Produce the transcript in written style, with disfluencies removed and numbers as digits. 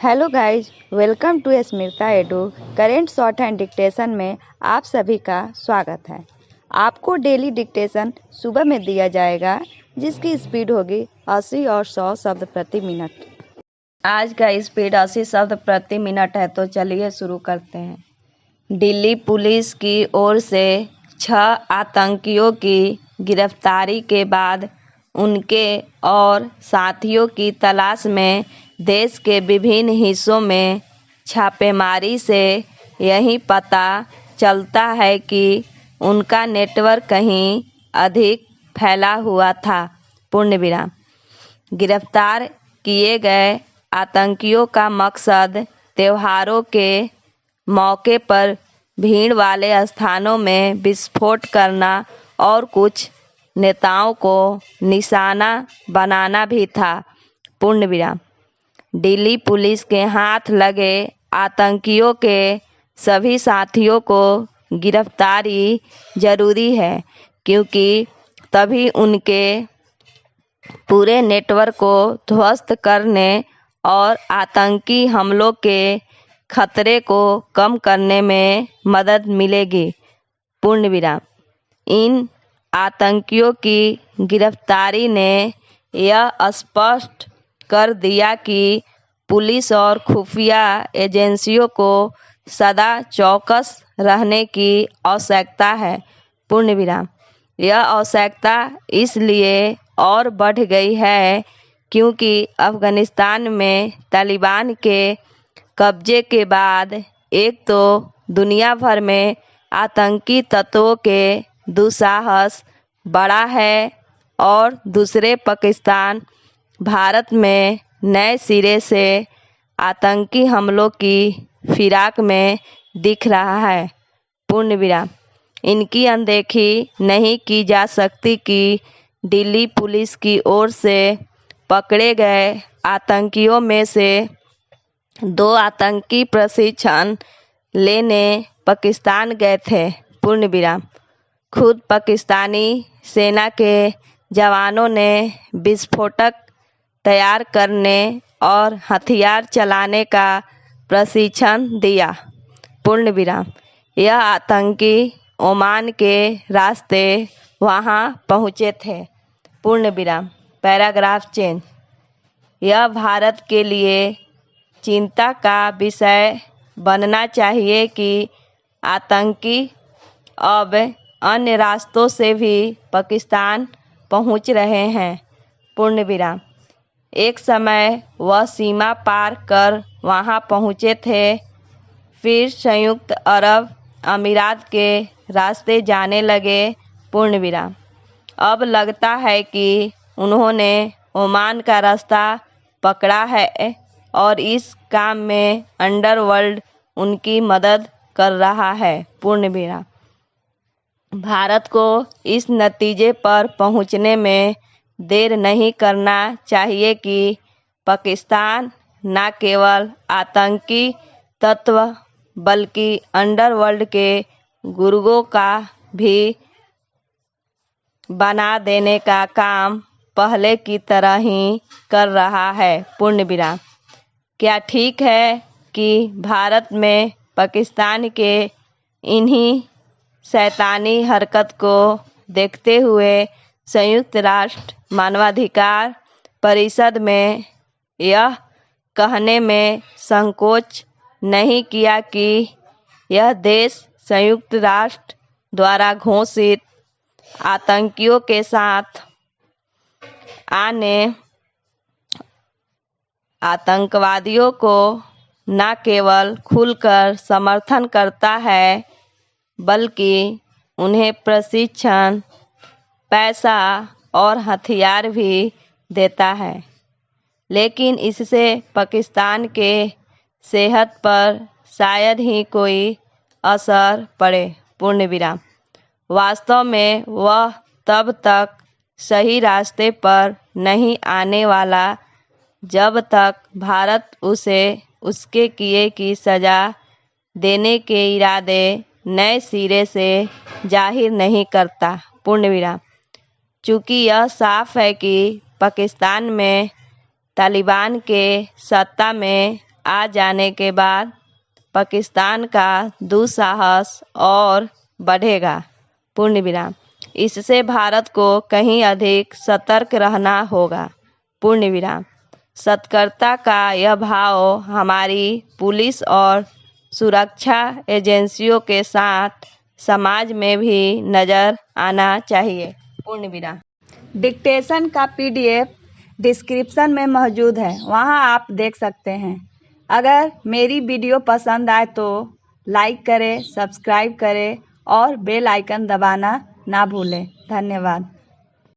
Hello guys, welcome to Smita Edu. Current shorthand dictation में आप सभी का स्वागत है। आपको डेली डिक्टेशन सुबह में दिया जाएगा, जिसकी स्पीड होगी 80 और 100 शब्द प्रति मिनट। आज का स्पीड 80 शब्द प्रति मिनट है, तो चलिए शुरू करते हैं। दिल्ली पुलिस की ओर से 6 आतंकियों की गिरफ्तारी के बाद उनके और साथियों की तलाश में देश के विभिन्न हिस्सों में छापेमारी से यही पता चलता है कि उनका नेटवर्क कहीं अधिक फैला हुआ था। पूर्ण विराम। गिरफ्तार किए गए आतंकियों का मकसद त्योहारों के मौके पर भीड़ वाले स्थानों में विस्फोट करना और कुछ नेताओं को निशाना बनाना भी था। पूर्ण विराम। दिल्ली पुलिस के हाथ लगे आतंकियों के सभी साथियों को गिरफ्तारी जरूरी है, क्योंकि तभी उनके पूरे नेटवर्क को ध्वस्त करने और आतंकी हमलों के खतरे को कम करने में मदद मिलेगी। पूर्ण विराम। इन आतंकियों की गिरफ्तारी ने यह स्पष्ट कर दिया कि पुलिस और खुफिया एजेंसियों को सदा चौकस रहने की आवश्यकता है। पूर्ण विराम। यह आवश्यकता इसलिए और बढ़ गई है क्योंकि अफगानिस्तान में तालिबान के कब्जे के बाद एक तो दुनिया भर में आतंकी तत्वों के दुस्साहस बढ़ा है और दूसरे पाकिस्तान भारत में नए सिरे से आतंकी हमलों की फिराक में दिख रहा है। पूर्ण विराम। इनकी अनदेखी नहीं की जा सकती कि दिल्ली पुलिस की ओर से पकड़े गए आतंकियों में से 2 आतंकी प्रशिक्षण लेने पाकिस्तान गए थे। पूर्ण विराम। खुद पाकिस्तानी सेना के जवानों ने विस्फोटक तैयार करने और हथियार चलाने का प्रशिक्षण दिया। पूर्ण विराम। यह आतंकी ओमान के रास्ते वहां पहुंचे थे। पूर्ण विराम। Paragraph change. यह भारत के लिए चिंता का विषय बनना चाहिए कि आतंकी अब अन्य रास्तों से भी पाकिस्तान पहुंच रहे हैं। पूर्ण विराम। एक समय वह सीमा पार कर वहां पहुंचे थे, फिर संयुक्त अरब अमीरात के रास्ते जाने लगे। पूर्ण विराम। अब लगता है कि उन्होंने ओमान का रास्ता पकड़ा है और इस काम में अंडरवर्ल्ड उनकी मदद कर रहा है। पूर्ण विराम। भारत को इस नतीजे पर पहुंचने में देर नहीं करना चाहिए कि पाकिस्तान न केवल आतंकी तत्व बल्कि अंडरवर्ल्ड के गुर्गों का भी बना देने का काम पहले की तरह ही कर रहा है। पूर्ण विराम। क्या ठीक है कि भारत में पाकिस्तान के इन्हीं शैतानी हरकत को देखते हुए संयुक्त राष्ट्र मानवाधिकार परिषद में यह कहने में संकोच नहीं किया कि यह देश संयुक्त राष्ट्र द्वारा घोषित आतंकियों के साथ आने आतंकवादियों को न केवल खुलकर समर्थन करता है बल्कि उन्हें प्रशिक्षण, पैसा और हथियार भी देता है। लेकिन इससे पाकिस्तान के सेहत पर शायद ही कोई असर पड़े। पूर्ण विराम। वास्तव में वह तब तक सही रास्ते पर नहीं आने वाला जब तक भारत उसे उसके किए की सजा देने के इरादे नए सिरे से जाहिर नहीं करता। पूर्ण विराम। चूँकि यह साफ है कि पाकिस्तान में तालिबान के सत्ता में आ जाने के बाद पाकिस्तान का दुस्साहस और बढ़ेगा। पूर्ण विराम। इससे भारत को कहीं अधिक सतर्क रहना होगा। पूर्ण विराम। सतर्कता का यह भाव हमारी पुलिस और सुरक्षा एजेंसियों के साथ समाज में भी नजर आना चाहिए। पूर्ण विराम। डिक्टेशन का PDF डिस्क्रिप्शन में मौजूद है, वहां आप देख सकते हैं। अगर मेरी वीडियो पसंद आए तो लाइक करें, सब्सक्राइब करें और बेल आइकन दबाना ना भूलें। धन्यवाद।